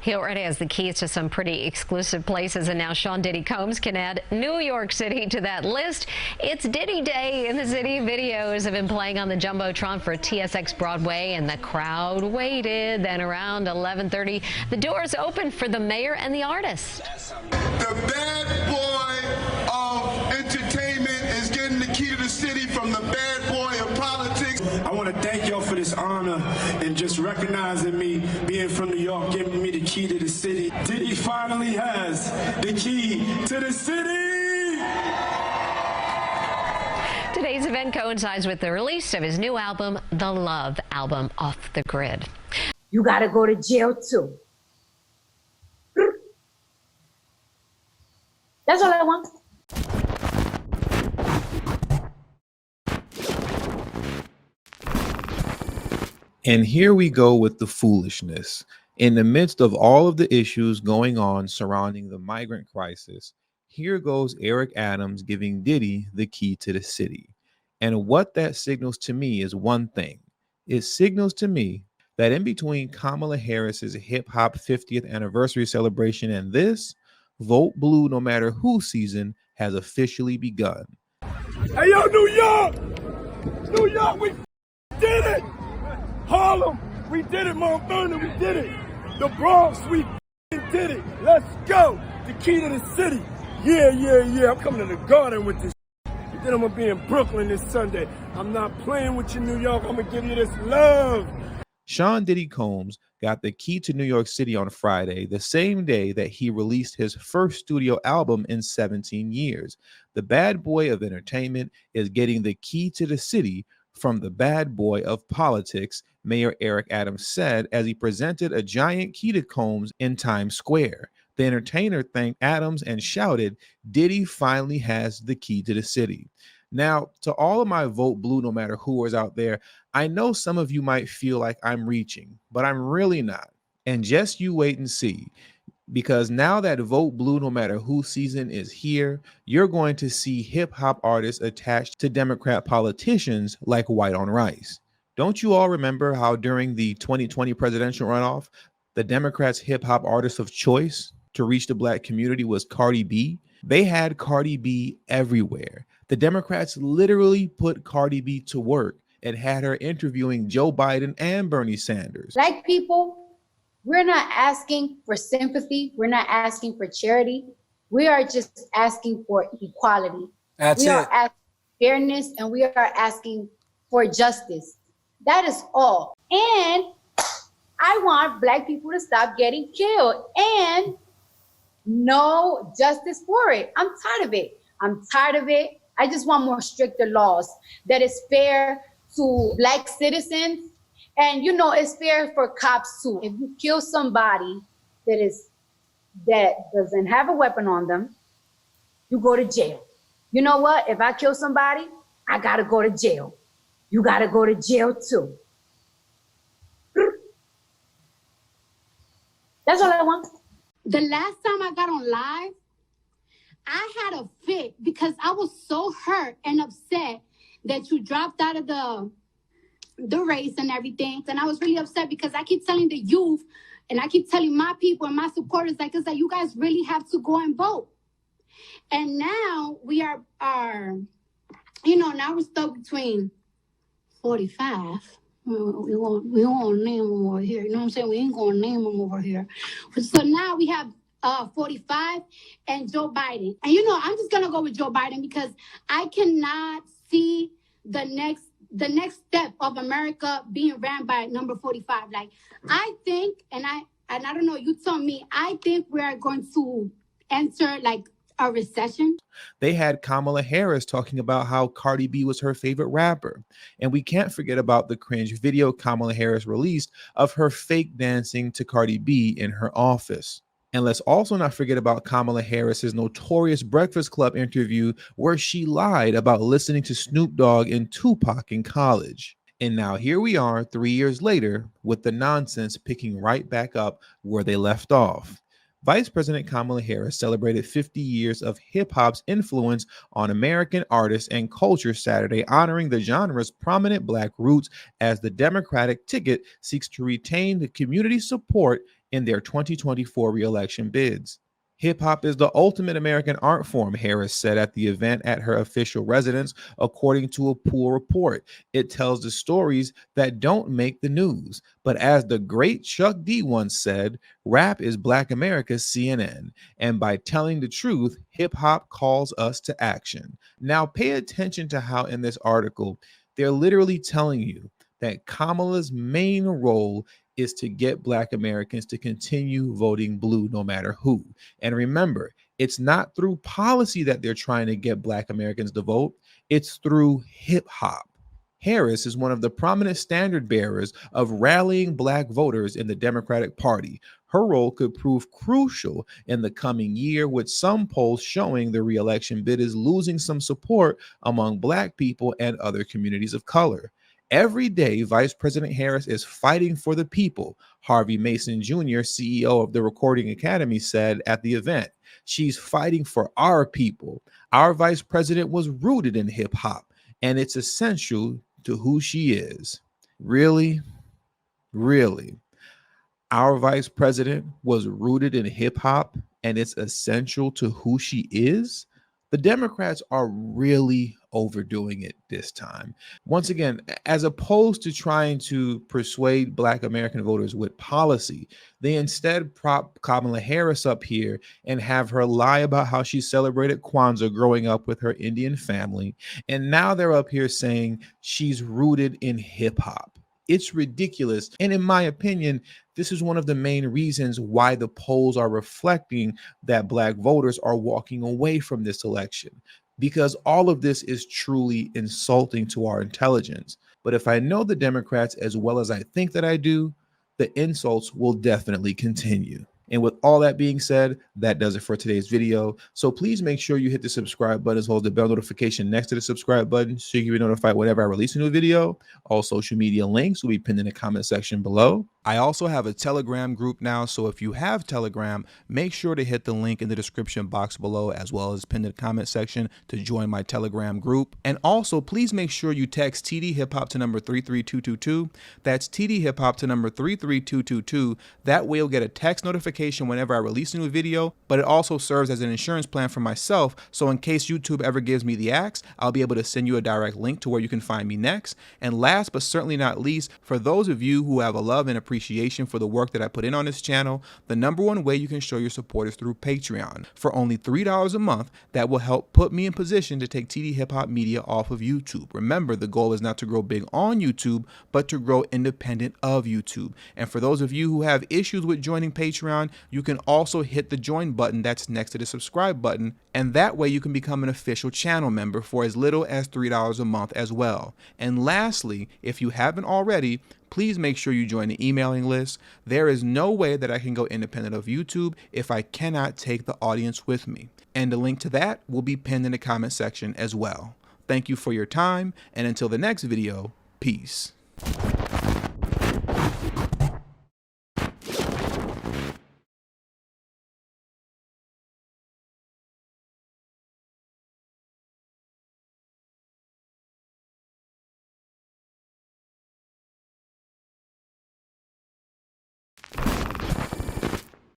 He already has the keys to some pretty exclusive places, and now Sean Diddy Combs can add New York City to that list. It's Diddy Day in the city. Videos have been playing on the Jumbotron for TSX Broadway, and the crowd waited. Then around 11:30, the doors opened for the mayor and the artist. The bad boy of entertainment is getting the key to the city from the bad boy of politics. I want to thank y'all for this honor and just recognizing me being from New York, giving me the key to the city. Diddy finally has the key to the city. Today's event coincides with the release of his new album, The Love Album, Off the Grid. You got to go to jail too. That's all I want. And here we go with the foolishness. In the midst of all of the issues going on surrounding the migrant crisis, here goes Eric Adams giving Diddy the key to the city. And what that signals to me is one thing. It signals to me that in between Kamala Harris's hip hop 50th anniversary celebration and this, Vote Blue No Matter Who season has officially begun. Hey, yo, New York! New York, we did it! Harlem, we did it. Mount Vernon, we did it. The Bronx, we did it. Let's go. The key to the city. Yeah. I'm coming to the garden with this. And then I'm going to be in Brooklyn this Sunday. I'm not playing with you, New York. I'm going to give you this love. Sean Diddy Combs got the key to New York City on Friday, the same day that he released his first studio album in 17 years. The bad boy of entertainment is getting the key to the city from the bad boy of politics, Mayor Eric Adams said as he presented a giant key to Combs in Times Square. The entertainer thanked Adams and shouted, "Diddy finally has the key to the city." Now, to all of my Vote Blue No Matter Whoers out there, I know some of you might feel like I'm reaching, but I'm really not. And just you wait and see. Because now that Vote Blue No Matter Who season is here, you're going to see hip-hop artists attached to Democrat politicians like White on Rice. Don't you all remember how during the 2020 presidential runoff, the Democrats' hip-hop artist of choice to reach the Black community was Cardi B? They had Cardi B everywhere. The Democrats literally put Cardi B to work and had her interviewing Joe Biden and Bernie Sanders. Black people, we're not asking for sympathy. We're not asking for charity. We are just asking for equality. We are asking for fairness, and we are asking for justice. That is all. And I want Black people to stop getting killed and no justice for it. I'm tired of it. I just want more stricter laws that is fair to Black citizens. And it's fair for cops too. If you kill somebody that doesn't have a weapon on them, you go to jail. You know what? If I kill somebody, I gotta go to jail. You gotta go to jail too. That's all I want. The last time I got on live, I had a fit because I was so hurt and upset that you dropped out of the race and everything. And I was really upset because I keep telling the youth and I keep telling my people and my supporters, it's like you guys really have to go and vote. And now we are now we're stuck between 45. We won't name them over here. You know what I'm saying? We ain't going to name them over here. So now we have 45 and Joe Biden. And I'm just going to go with Joe Biden because I cannot see the next step of America being ran by number 45. Like, I think, and I don't know, you tell me, I think we are going to enter like a recession. They had Kamala Harris talking about how Cardi B was her favorite rapper. And we can't forget about the cringe video Kamala Harris released of her fake dancing to Cardi B in her office. And let's also not forget about Kamala Harris's notorious Breakfast Club interview where she lied about listening to Snoop Dogg and Tupac in college. And now here we are 3 years later with the nonsense picking right back up where they left off. Vice President Kamala Harris celebrated 50 years of hip-hop's influence on American artists and culture Saturday, honoring the genre's prominent Black roots as the Democratic ticket seeks to retain the community support in their 2024 re-election bids. Hip hop is the ultimate American art form, Harris said at the event at her official residence, according to a pool report. It tells the stories that don't make the news. But as the great Chuck D once said, rap is Black America's CNN. And by telling the truth, hip hop calls us to action. Now, pay attention to how in this article, they're literally telling you that Kamala's main role is to get Black Americans to continue voting blue no matter who. And remember, it's not through policy that they're trying to get Black Americans to vote, it's through hip hop. Harris is one of the prominent standard bearers of rallying Black voters in the Democratic Party. Her role could prove crucial in the coming year, with some polls showing the re-election bid is losing some support among Black people and other communities of color. Every day, Vice President Harris is fighting for the people, Harvey Mason Jr., CEO of the Recording Academy, said at the event. She's fighting for our people. Our vice president was rooted in hip hop, and it's essential to who she is. Really? Really? Our vice president was rooted in hip hop, and it's essential to who she is? The Democrats are really overdoing it this time. Once again, as opposed to trying to persuade Black American voters with policy, they instead prop Kamala Harris up here and have her lie about how she celebrated Kwanzaa growing up with her Indian family. And now they're up here saying she's rooted in hip hop. It's ridiculous. And in my opinion, this is one of the main reasons why the polls are reflecting that Black voters are walking away from this election, because all of this is truly insulting to our intelligence. But if I know the Democrats as well as I think that I do, the insults will definitely continue. And with all that being said, that does it for today's video. So please make sure you hit the subscribe button as well as the bell notification next to the subscribe button so you can be notified whenever I release a new video. All social media links will be pinned in the comment section below. I also have a Telegram group now, so if you have Telegram, make sure to hit the link in the description box below as well as pinned in the comment section to join my Telegram group. And also, please make sure you text TD Hip Hop to number 33222. That's TD Hip Hop to number 33222. That way you'll get a text notification whenever I release a new video, but it also serves as an insurance plan for myself, so in case YouTube ever gives me the axe, I'll be able to send you a direct link to where you can find me next. And last but certainly not least, for those of you who have a love and appreciation for the work that I put in on this channel, the #1 way you can show your support is through Patreon. For only $3 a month, that will help put me in position to take TD Hip Hop Media off of YouTube. Remember, the goal is not to grow big on YouTube, but to grow independent of YouTube. And for those of you who have issues with joining Patreon, you can also hit the join button that's next to the subscribe button, and that way you can become an official channel member for as little as $3 a month as well. And lastly, if you haven't already, please make sure you join the emailing list. There is no way that I can go independent of YouTube if I cannot take the audience with me. And a link to that will be pinned in the comment section as well. Thank you for your time, and until the next video, peace.